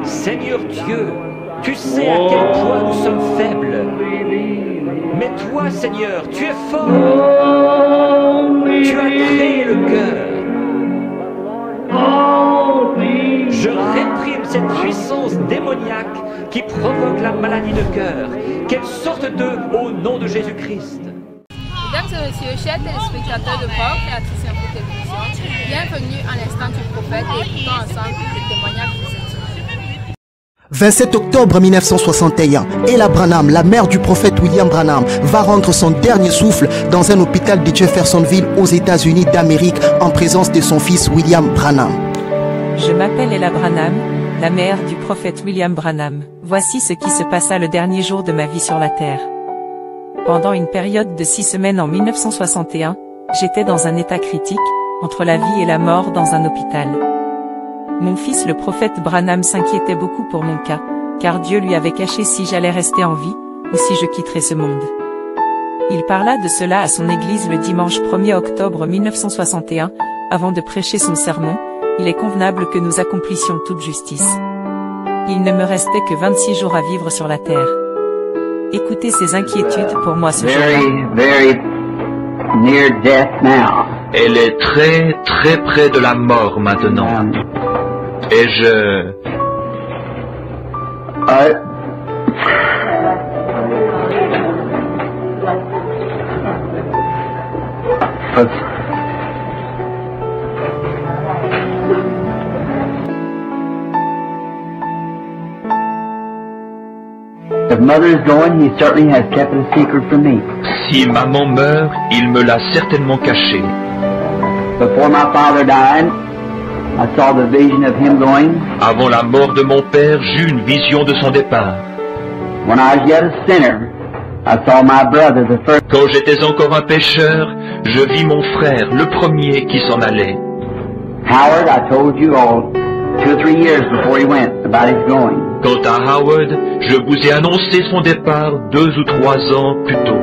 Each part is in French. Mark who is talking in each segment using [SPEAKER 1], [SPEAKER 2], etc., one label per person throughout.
[SPEAKER 1] Seigneur Dieu, tu sais à quel point nous sommes faibles. Mais toi, Seigneur, tu es fort. Tu as créé le cœur. Je réprime cette puissance démoniaque qui provoque la maladie de cœur. Qu'elle sorte d'eux au nom de Jésus-Christ.
[SPEAKER 2] Mesdames et messieurs, chers téléspectateurs de Port Créatrice Info Télévision, bienvenue à l'instant du prophète et écoutons ensemble le témoignage de cette semaine.
[SPEAKER 3] 27 octobre 1961, Ella Branham, la mère du prophète William Branham, va rendre son dernier souffle dans un hôpital de Jeffersonville aux États-Unis d'Amérique en présence de son fils William Branham.
[SPEAKER 4] Je m'appelle Ella Branham, la mère du prophète William Branham. Voici ce qui se passa le dernier jour de ma vie sur la terre. Pendant une période de 6 semaines en 1961, j'étais dans un état critique, entre la vie et la mort dans un hôpital. Mon fils le prophète Branham s'inquiétait beaucoup pour mon cas, car Dieu lui avait caché si j'allais rester en vie, ou si je quitterais ce monde. Il parla de cela à son église le dimanche 1er octobre 1961, avant de prêcher son sermon. Il est convenable que nous accomplissions toute justice. Il ne me restait que 26 jours à vivre sur la terre. Écoutez ses inquiétudes pour moi ce jour-là.
[SPEAKER 5] Very near death now.
[SPEAKER 6] Elle est très très près de la mort maintenant. Et
[SPEAKER 5] If mother is going, he certainly has kept it a secret from me.
[SPEAKER 6] si maman meurt, il me l'a certainement caché.
[SPEAKER 5] Before my father died, I saw the vision of him going.
[SPEAKER 6] Avant la mort de mon père, j'eus une vision de son départ.
[SPEAKER 5] When I was yet a sinner, I saw my brother, the first.
[SPEAKER 6] Quand j'étais encore un pécheur, je vis mon frère, le premier, qui s'en allait.
[SPEAKER 5] Howard, I told you all 2 or 3 years before he went about his going.
[SPEAKER 6] Quant à Howard, je vous ai annoncé son départ 2 ou 3 ans plus tôt.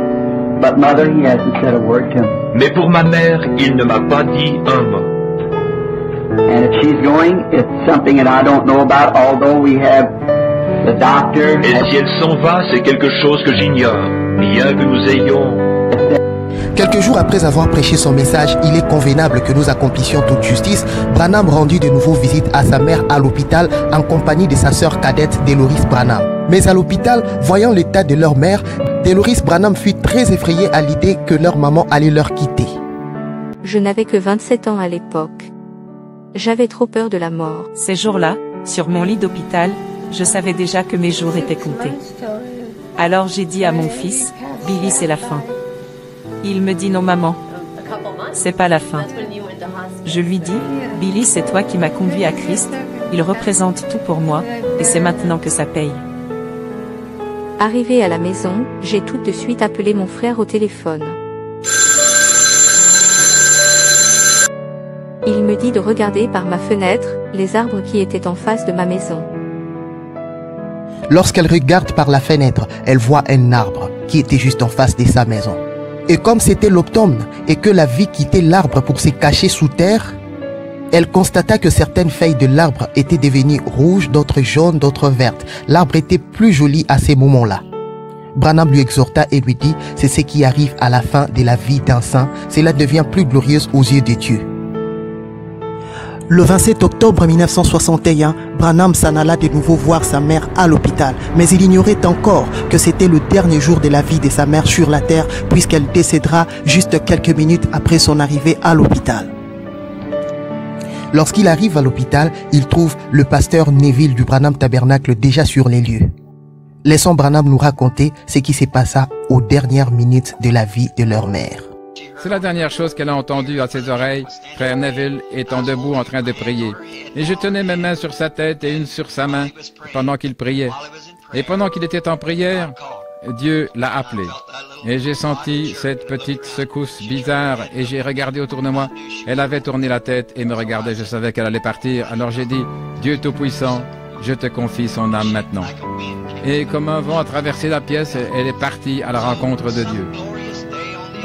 [SPEAKER 5] But mother, he hasn't said a word to me.
[SPEAKER 6] Mais pour ma mère, il ne m'a pas dit un mot.
[SPEAKER 5] And if she's going, it's something that I don't know about, although we have the doctor.
[SPEAKER 6] Et si elle s'en va, c'est quelque chose que j'ignore, bien que nous ayons...
[SPEAKER 3] Quelques jours après avoir prêché son message, il est convenable que nous accomplissions toute justice. Branham rendit de nouveau visite à sa mère à l'hôpital en compagnie de sa sœur cadette Deloris Branham. Mais à l'hôpital, voyant l'état de leur mère, Deloris Branham fut très effrayée à l'idée que leur maman allait leur quitter.
[SPEAKER 7] Je n'avais que 27 ans à l'époque. J'avais trop peur de la mort.
[SPEAKER 4] Ces jours-là, sur mon lit d'hôpital, je savais déjà que mes jours étaient comptés. Alors j'ai dit à mon fils, Billy, c'est la fin. Il me dit non maman, c'est pas la fin. Je lui dis, Billy, c'est toi qui m'as conduit à Christ, il représente tout pour moi, et c'est maintenant que ça paye.
[SPEAKER 7] Arrivé à la maison, j'ai tout de suite appelé mon frère au téléphone. Il me dit de regarder par ma fenêtre, les arbres qui étaient en face de ma maison.
[SPEAKER 3] Lorsqu'elle regarde par la fenêtre, elle voit un arbre qui était juste en face de sa maison. Et comme c'était l'automne et que la vie quittait l'arbre pour se cacher sous terre, elle constata que certaines feuilles de l'arbre étaient devenues rouges, d'autres jaunes, d'autres vertes. L'arbre était plus joli à ces moments-là. Branham lui exhorta et lui dit, c'est ce qui arrive à la fin de la vie d'un saint, cela devient plus glorieuse aux yeux de Dieu. Le 27 octobre 1961, Branham s'en alla de nouveau voir sa mère à l'hôpital, mais il ignorait encore que c'était le dernier jour de la vie de sa mère sur la terre, puisqu'elle décédera juste quelques minutes après son arrivée à l'hôpital. Lorsqu'il arrive à l'hôpital, il trouve le pasteur Neville du Branham Tabernacle déjà sur les lieux. Laissons Branham nous raconter ce qui s'est passé aux dernières minutes de la vie de leur mère.
[SPEAKER 8] C'est la dernière chose qu'elle a entendue à ses oreilles, frère Neville étant debout en train de prier. Et je tenais mes mains sur sa tête et une sur sa main pendant qu'il priait. Et pendant qu'il était en prière, Dieu l'a appelé. Et j'ai senti cette petite secousse bizarre et j'ai regardé autour de moi. Elle avait tourné la tête et me regardait. Je savais qu'elle allait partir. Alors j'ai dit, Dieu Tout-Puissant, je te confie son âme maintenant. Et comme un vent a traversé la pièce, elle est partie à la rencontre de Dieu.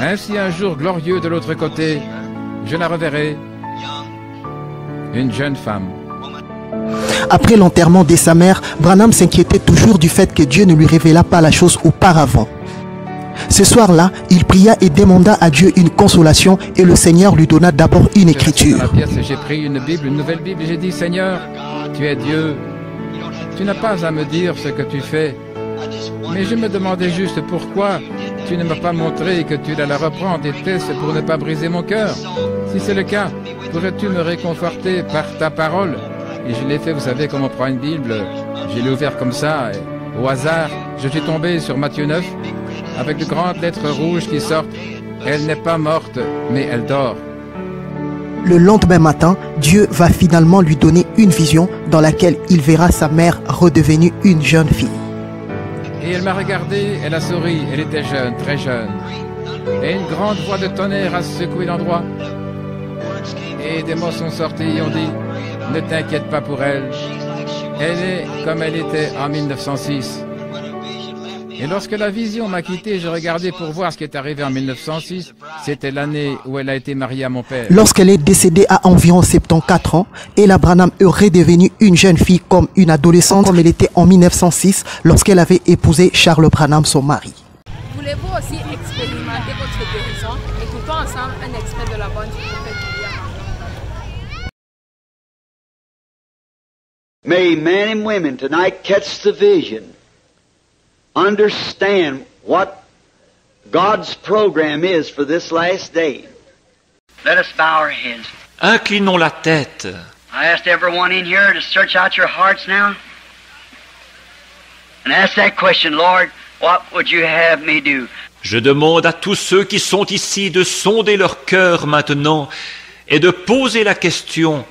[SPEAKER 8] Ainsi un jour glorieux de l'autre côté, je la reverrai, une jeune femme.
[SPEAKER 3] après l'enterrement de sa mère, Branham s'inquiétait toujours du fait que Dieu ne lui révéla pas la chose auparavant. Ce soir-là, il pria et demanda à Dieu une consolation et le Seigneur lui donna d'abord une écriture.
[SPEAKER 8] Dans la pièce, j'ai pris une Bible, une nouvelle Bible, et j'ai dit, Seigneur, tu es Dieu. Tu n'as pas à me dire ce que tu fais. Mais je me demandais juste pourquoi tu ne m'as pas montré que tu allais reprendre des tests pour ne pas briser mon cœur. Si c'est le cas, pourrais-tu me réconforter par ta parole? Et je l'ai fait, vous savez, comme on prend une Bible, je l'ai ouvert comme ça, et au hasard, je suis tombé sur Matthieu 9, avec de grandes lettres rouges qui sortent. Elle n'est pas morte, mais elle dort.
[SPEAKER 3] Le lendemain matin, Dieu va finalement lui donner une vision dans laquelle il verra sa mère redevenue une jeune fille.
[SPEAKER 8] Et elle m'a regardé, elle a souri, elle était jeune, très jeune. Et une grande voix de tonnerre a secoué l'endroit. Et des mots sont sortis et ont dit, ne t'inquiète pas pour elle. Elle est comme elle était en 1906. Et lorsque la vision m'a quitté, j'ai regardé pour voir ce qui est arrivé en 1906. C'était l'année où elle a été mariée à mon père.
[SPEAKER 3] Lorsqu'elle est décédée à environ 74 ans, Ella Branham est redevenue une jeune fille comme une adolescente comme elle était en 1906 lorsqu'elle avait épousé Charles Branham, son mari.
[SPEAKER 2] Voulez-vous aussi expérimenter votre guérison? Écoutons ensemble un extrait de la bonne du prophète William.
[SPEAKER 5] May men and women tonight catch the vision. Understand what God's program is for this last day. Let us bow our heads.
[SPEAKER 6] Inclinons la tête.
[SPEAKER 5] I asked everyone in here to search out your hearts now and ask that question, Lord, what would you have me do?
[SPEAKER 6] Je demande à tous ceux qui sont ici de sonder leur cœur maintenant et de poser la question,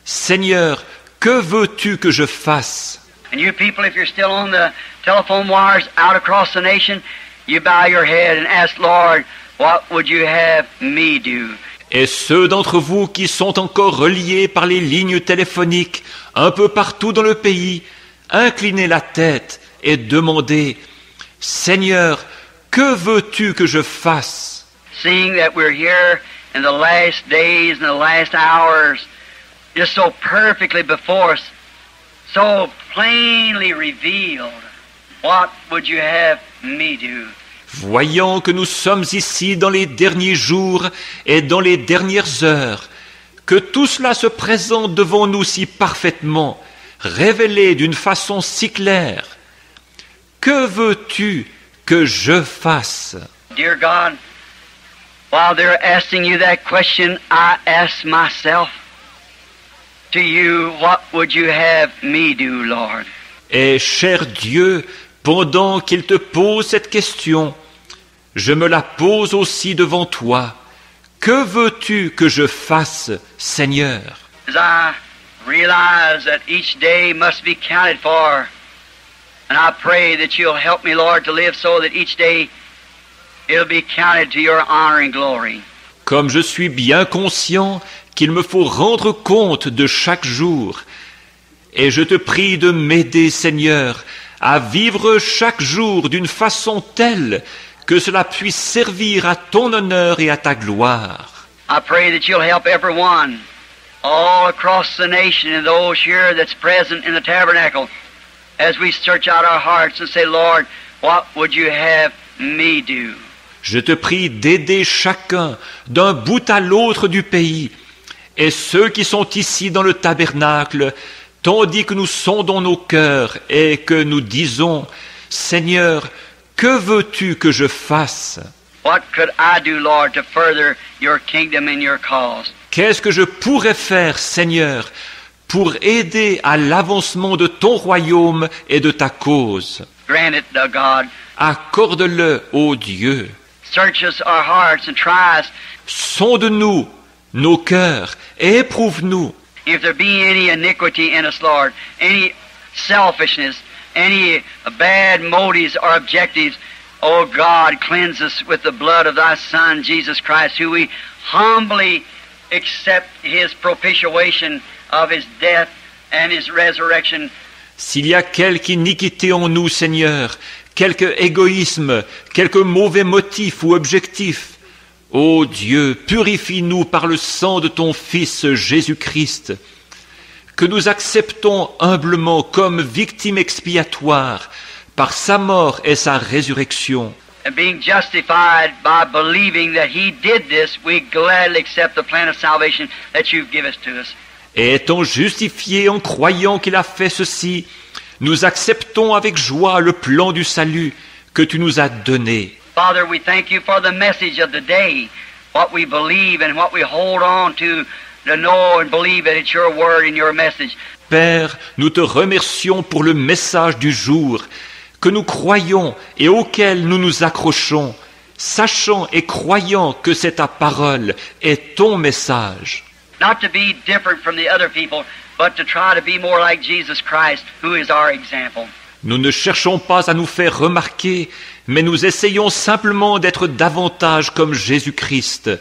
[SPEAKER 6] Seigneur, que veux-tu que je fasse?
[SPEAKER 5] And you people, if you're still on the telephone wires out across the nation, you bow your head and ask, Lord, what would you have me do?
[SPEAKER 6] Et ceux d'entre vous qui sont encore reliés par les lignes téléphoniques un peu partout dans le pays, inclinez la tête et demandez, Seigneur, que veux-tu que je fasse?
[SPEAKER 5] Seeing that we're here in the last days and the last hours, just so perfectly before us, so plainly revealed, what would you have me do?
[SPEAKER 6] Voyant que nous sommes ici dans les derniers jours et dans les dernières heures, que tout cela se présente devant nous si parfaitement, révélé d'une façon si claire, que veux-tu que je fasse?
[SPEAKER 5] Dear God, while they're asking you that question, I ask myself, to you, what would you have me do, Lord?
[SPEAKER 6] Et cher Dieu, pendant qu'il te pose cette question, je me la pose aussi devant toi. Que veux-tu que je fasse, Seigneur?
[SPEAKER 5] As I realize that each day must be counted for, and I pray that you'll help me, Lord, to live so that each day it'll be counted to your honor and glory.
[SPEAKER 6] Comme je suis bien conscient qu'il me faut rendre compte de chaque jour, et je te prie de m'aider, Seigneur, à vivre chaque jour d'une façon telle que cela puisse servir à ton honneur et à ta gloire.
[SPEAKER 5] I pray that you'll help everyone all across the nation and those here that's present in the tabernacle as we search out our hearts and say, Lord, what would you have me do?
[SPEAKER 6] Je te prie d'aider chacun d'un bout à l'autre du pays et ceux qui sont ici dans le tabernacle, tandis que nous sondons nos cœurs et que nous disons, Seigneur, que veux-tu que je fasse?
[SPEAKER 5] What could I do, Lord, to further your kingdom and your cause?
[SPEAKER 6] Qu'est-ce que je pourrais faire, Seigneur, pour aider à l'avancement de ton royaume et de ta cause?
[SPEAKER 5] Grant it, O God.
[SPEAKER 6] Accorde-le, ô Dieu.
[SPEAKER 5] Search us our hearts and try us.
[SPEAKER 6] Sonde-nous nos cœurs et éprouve-nous.
[SPEAKER 5] If there be any iniquity in us, Lord, any selfishness, any bad motives or objectives, O God, cleanse us with the blood of thy Son, Jesus Christ, who we humbly accept his propitiation of his death and his resurrection.
[SPEAKER 6] S'il y a quelque iniquité en nous, Seigneur, quelque égoïsme, quelque mauvais motif ou objectif, ô Dieu, purifie-nous par le sang de ton Fils Jésus-Christ, que nous acceptons humblement comme victime expiatoire par sa mort et sa résurrection.
[SPEAKER 5] And being justified by believing that He did this, we gladly accept the plan of salvation that you've given to us.
[SPEAKER 6] Et étant justifiés en croyant qu'il a fait ceci, nous acceptons avec joie le plan du salut que tu nous as donné.
[SPEAKER 5] Father, we thank you for the message of the day, what we believe and what we hold on to know and believe that it's your word and your message.
[SPEAKER 6] Père, nous te remercions pour le message du jour que nous croyons et auquel nous nous accrochons, sachant et croyant que c'est ta parole et ton message.
[SPEAKER 5] Not to be different from the other people, but to try to be more like Jesus Christ, who is our example.
[SPEAKER 6] Nous ne cherchons pas à nous faire remarquer, mais nous essayons simplement d'être davantage comme Jésus-Christ,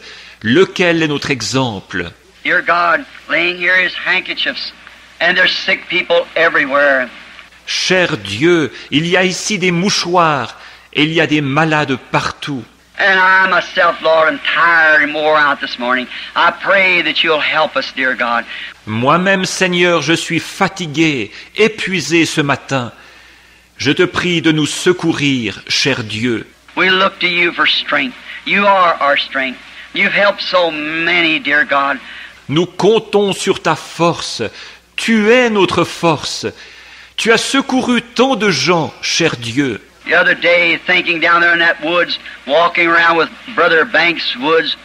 [SPEAKER 6] lequel est notre exemple.
[SPEAKER 5] Dear God, laying here His handkerchiefs, and there's sick people everywhere.
[SPEAKER 6] Cher Dieu, il y a ici des mouchoirs et il y a des malades partout.
[SPEAKER 5] And I myself, Lord, am tired and wore out this morning. I pray that you'll help us, dear God.
[SPEAKER 6] Moi-même, Seigneur, je suis fatigué, épuisé ce matin. Je te prie de nous secourir, cher Dieu.
[SPEAKER 5] We look to you for strength. You are our strength. You've helped so many, dear God.
[SPEAKER 6] Nous comptons sur ta force. Tu es notre force. Tu as secouru tant de gens, cher Dieu.
[SPEAKER 5] The other day, thinking down there in that woods, walking around with Brother Banks Woods,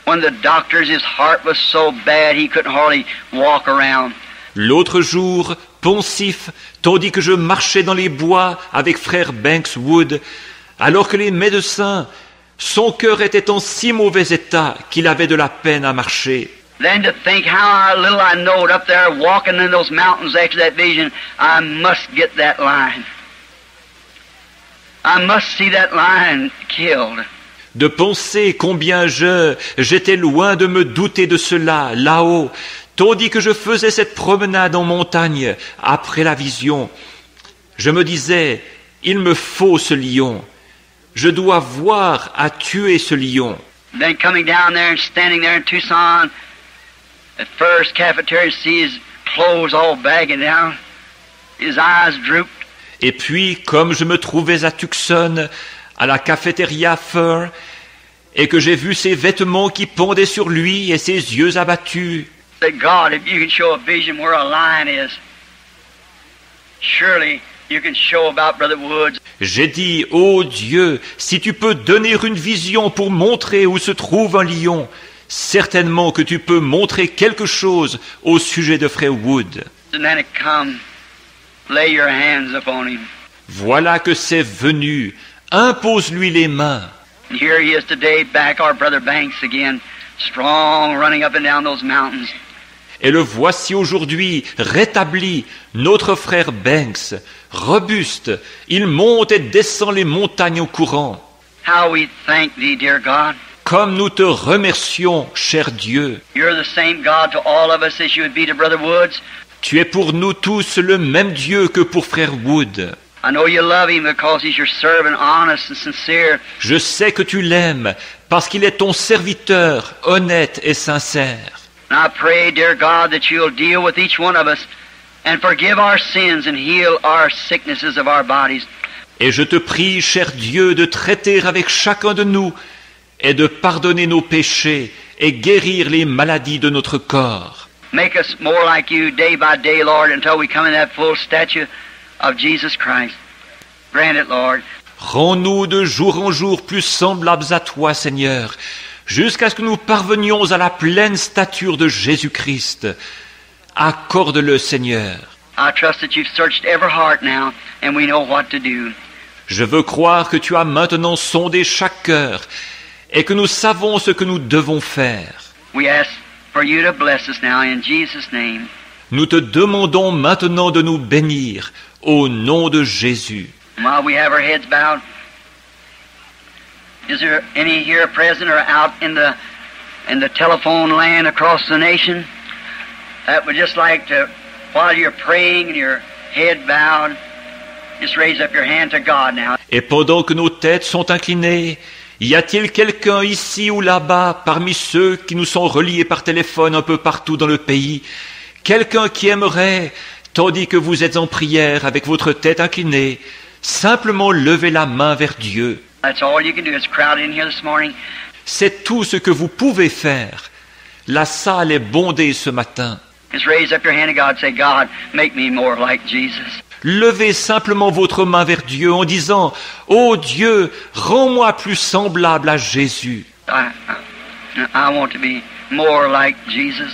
[SPEAKER 5] when the doctors, his heart was so bad he couldn't hardly walk around.
[SPEAKER 6] L'autre jour, pensif, tandis que je marchais dans les bois avec frère Banks Wood, alors que les médecins, son cœur était en si mauvais état qu'il avait de la peine à marcher.
[SPEAKER 5] Then to think how little I knowed up there walking in those mountains after that vision, I must get that lion. I must see that lion killed.
[SPEAKER 6] De penser combien j'étais loin de me douter de cela, là-haut, tandis que je faisais cette promenade en montagne après la vision. Je me disais, il me faut ce lion. Je dois voir à tuer ce lion.
[SPEAKER 5] Then coming down there and standing there in Tucson, at first cafeteria, see his clothes all bagging down, his eyes drooped.
[SPEAKER 6] Et puis, comme je me trouvais à Tucson, à la cafétéria Fur, et que j'ai vu ses vêtements qui pendaient sur lui et ses yeux abattus,
[SPEAKER 5] Said, God, if you can show a vision where a lion is, surely you can show about Brother Woods.
[SPEAKER 6] j'ai dit, ô Dieu, si tu peux donner une vision pour montrer où se trouve un lion, certainement que tu peux montrer quelque chose au sujet de frère Wood.
[SPEAKER 5] And then it come, lay your hands upon him.
[SPEAKER 6] Voilà que c'est venu, impose-lui les mains.
[SPEAKER 5] And here he is today, back our Brother Banks again, strong, running up and down those mountains.
[SPEAKER 6] Et le voici aujourd'hui rétabli, notre frère Banks, robuste, il monte et descend les montagnes au courant.
[SPEAKER 5] How we thank thee, dear God.
[SPEAKER 6] Comme nous te remercions, cher Dieu.
[SPEAKER 5] You're the same God to all of us as you would be to Brother Woods.
[SPEAKER 6] Tu es pour nous tous le même Dieu que pour frère Wood.
[SPEAKER 5] I know you love him because he's your servant, honest and sincere.
[SPEAKER 6] Je sais que tu l'aimes parce qu'il est ton serviteur, honnête et sincère.
[SPEAKER 5] And I pray, dear God, that you'll deal with each one of us and forgive our sins and heal our sicknesses of our bodies.
[SPEAKER 6] Et je te prie, cher Dieu, de traiter avec chacun de nous et de pardonner nos péchés et guérir les maladies de notre corps.
[SPEAKER 5] Make us more like you day by day, Lord, until we come in that full stature of Jesus Christ. Grant it, Lord.
[SPEAKER 6] Rends-nous de jour en jour plus semblables à toi, Seigneur, jusqu'à ce que nous parvenions à la pleine stature de Jésus-Christ. Accorde-le, Seigneur.
[SPEAKER 5] I trust that you've searched every heart now, and we know what to do.
[SPEAKER 6] Je veux croire que tu as maintenant sondé chaque cœur et que nous savons ce que nous devons faire.
[SPEAKER 5] We ask for you to bless us now in Jesus' name.
[SPEAKER 6] Nous te demandons maintenant de nous bénir au nom de Jésus.
[SPEAKER 5] And while we have our heads bowed, is there any here present or out in the telephone land across the nation that would just like to, while you're praying and your head bowed, just raise up your hand to God now.
[SPEAKER 6] Et pendant que nos têtes sont inclinées, y a-t-il quelqu'un ici ou là-bas, parmi ceux qui nous sont reliés par téléphone un peu partout dans le pays, Quelqu'un qui aimerait, tandis que vous êtes en prière avec votre tête inclinée, simplement lever la main vers Dieu.
[SPEAKER 5] That's all you can do. It's crowded in here this morning.
[SPEAKER 6] C'est tout ce que vous pouvez faire. La salle est bondée ce matin.
[SPEAKER 5] Just raise up your hand to God and say, God, make me more like Jesus.
[SPEAKER 6] Levez simplement votre main vers Dieu en disant « Ô Dieu, rends-moi plus semblable à Jésus.
[SPEAKER 5] I want to be more like Jesus. »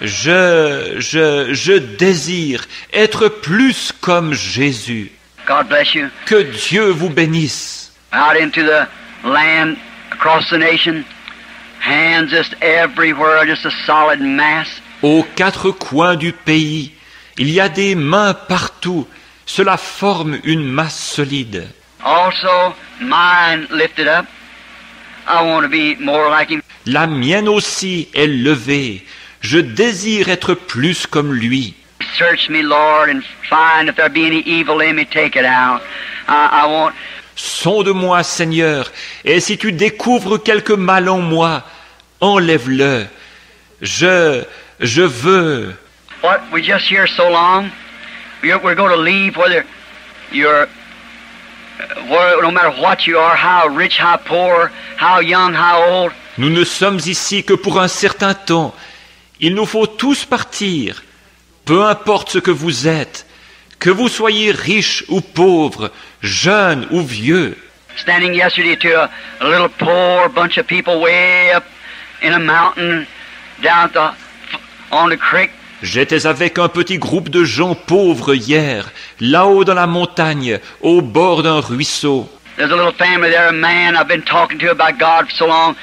[SPEAKER 6] Je désire être plus comme Jésus.
[SPEAKER 5] God bless you.
[SPEAKER 6] Que Dieu vous bénisse.
[SPEAKER 5] Out into the land, across the nation, hands just everywhere, just a solid mass.
[SPEAKER 6] Aux quatre coins du pays, il y a des mains partout. Cela forme une masse solide.
[SPEAKER 5] Also, mine lifted up. I want to be more like him.
[SPEAKER 6] La mienne aussi est levée. Je désire être plus comme lui.
[SPEAKER 5] Search me, Lord, and find if there be any evil in me, take it out. I want...
[SPEAKER 6] Sonde-moi, Seigneur, et si tu découvres quelque mal en moi, enlève-le. Je veux.
[SPEAKER 5] What we just hear so long, we're going to leave whether you're, no matter what you are, how rich, how poor, how young, how old.
[SPEAKER 6] Nous ne sommes ici que pour un certain temps. Il nous faut tous partir. Peu importe ce que vous êtes, que vous soyez riche ou pauvre, jeune ou vieux.
[SPEAKER 5] Standing yesterday to a little poor bunch of people way up in a mountain down on the creek.
[SPEAKER 6] J'étais avec un petit groupe de gens pauvres hier, là-haut dans la montagne, au bord d'un ruisseau.
[SPEAKER 5] There's a little family there, a man I've been talking to about God for so long.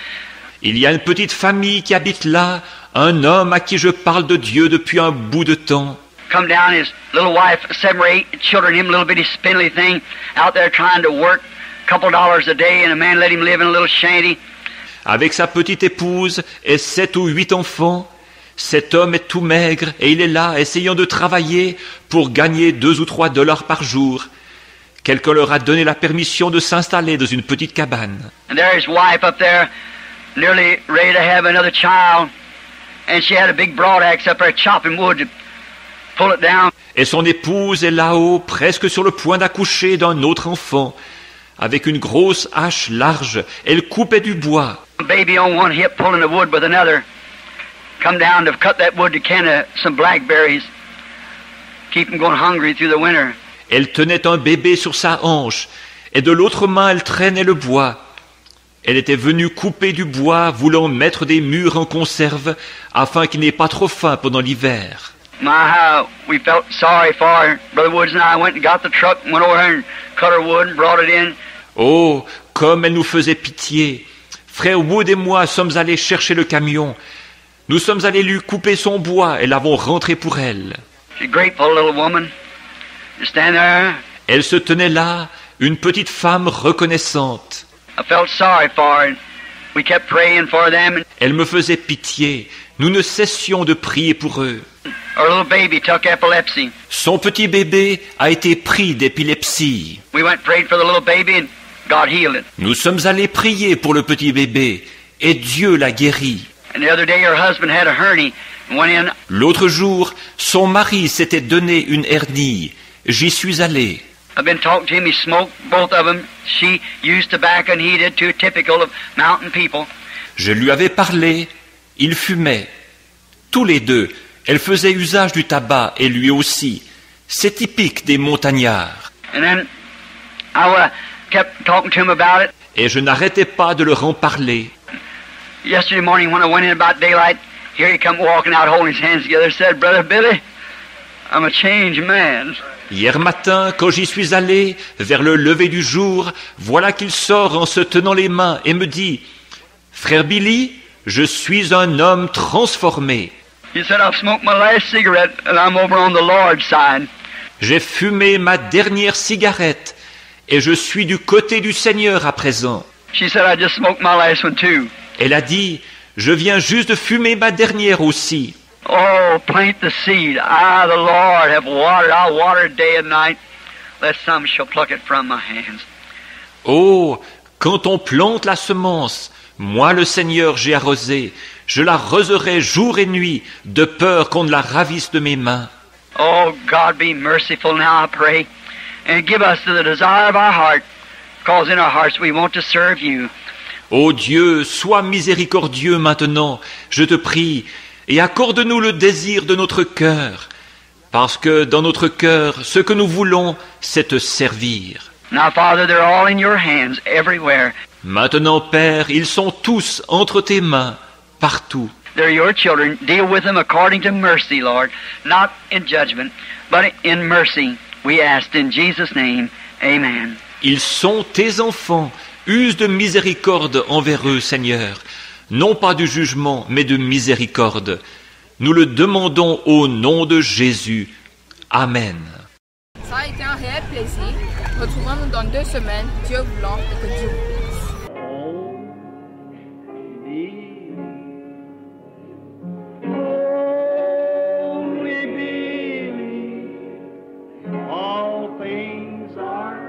[SPEAKER 6] Il y a une petite famille qui habite là, un homme à qui je parle de Dieu depuis un bout de temps.
[SPEAKER 5] Come down, his little wife, 7 or 8 children, him little bitty spindly thing, out there trying to work a couple dollars a day, and a man let him live in a little shanty.
[SPEAKER 6] Avec sa petite épouse et 7 ou 8 enfants, cet homme est tout maigre et il est là, essayant de travailler pour gagner 2 ou 3 dollars par jour. Quelqu'un leur a donné la permission de s'installer dans une petite cabane.
[SPEAKER 5] And there his wife up there, nearly ready to have another child, and she had a big broadaxe up there chopping wood to pull it down.
[SPEAKER 6] Et son épouse est là-haut, presque sur le point d'accoucher d'un autre enfant. Avec une grosse hache large, elle coupait du bois.
[SPEAKER 5] A baby on one hip pulling the wood with another. Come down to cut that wood to can some blackberries. Keep them going hungry through the winter.
[SPEAKER 6] Elle tenait un bébé sur sa hanche, et de l'autre main elle traînait le bois. Elle était venue couper du bois, voulant mettre des murs en conserve, afin qu'il n'ait pas trop faim pendant l'hiver.
[SPEAKER 5] My, how we felt sorry for her. Brother Woods and I went and got the truck and went over there and cut her wood and brought it in.
[SPEAKER 6] Oh, comme elle nous faisait pitié. Frère Wood et moi sommes allés chercher le camion. Nous sommes allés lui couper son bois et l'avons rentré pour elle.
[SPEAKER 5] She's a grateful little woman. You stand there.
[SPEAKER 6] Elle se tenait là, une petite femme reconnaissante.
[SPEAKER 5] I felt sorry for her. We kept praying for them.
[SPEAKER 6] Elle me faisait pitié. Nous ne cessions de prier pour eux.
[SPEAKER 5] Our little baby took epilepsy.
[SPEAKER 6] Son petit bébé a été pris d'épilepsie.
[SPEAKER 5] We went and prayed for the little baby and God healed it.
[SPEAKER 6] Nous sommes allés prier pour le petit bébé et Dieu l'a guéri.
[SPEAKER 5] And the other day her husband had a hernia and went in.
[SPEAKER 6] L'autre jour, son mari s'était donné une hernie. J'y suis allé.
[SPEAKER 5] I've been talking to him. He smoked, both of them. She used tobacco and he did too, typical of mountain people.
[SPEAKER 6] Je lui avais parlé. Il fumait. Tous les deux. Elle faisait usage du tabac et lui aussi. C'est typique des montagnards.
[SPEAKER 5] And then I kept talking to him about it.
[SPEAKER 6] Et je n'arrêtais pas de leur en parler.
[SPEAKER 5] Yesterday morning when I went in about daylight, here he come walking out holding his hands together, said, Brother Billy, I'm a changed man.
[SPEAKER 6] Hier matin, quand j'y suis allé, vers le lever du jour, voilà qu'il sort en se tenant les mains et me dit, Frère Billy, je suis un homme transformé.
[SPEAKER 5] He said, I've smoked my last cigarette and I'm over on the Lord's side.
[SPEAKER 6] J'ai fumé ma dernière cigarette et je suis du côté du Seigneur à présent.
[SPEAKER 5] She said, I just smoked my last one too.
[SPEAKER 6] Elle a dit, je viens juste de fumer ma dernière aussi.
[SPEAKER 5] Oh, plant the seed. I, the Lord, have watered. I'll water it day and night, lest some shall pluck it from my hands.
[SPEAKER 6] Oh, quand on plante la semence, moi le Seigneur j'ai arrosé, Je la raiserai jour et nuit, de peur qu'on ne la ravisse de mes mains.
[SPEAKER 5] Oh, God, be merciful now, I pray, and give us the desire of our heart, because in our hearts we want to serve you.
[SPEAKER 6] Ô Dieu, sois miséricordieux maintenant, je te prie, et accorde-nous le désir de notre cœur, parce que dans notre cœur, ce que nous voulons, c'est te servir.
[SPEAKER 5] Now, Father, they're all in your hands everywhere.
[SPEAKER 6] Maintenant, Père, ils sont tous entre tes mains, partout.
[SPEAKER 5] They're your children. Deal with them according to mercy, Lord, not in judgment, but in mercy. We ask in Jesus' name, amen.
[SPEAKER 6] Ils sont tes enfants. Use de miséricorde envers eux, Seigneur. Non pas du jugement, mais de miséricorde. Nous le demandons au nom de Jésus. Amen.
[SPEAKER 2] Ça a été un réel plaisir. Retrouvons-nous dans 2 semaines, Dieu voulant, et que Dieu vous bénisse.
[SPEAKER 9] All things are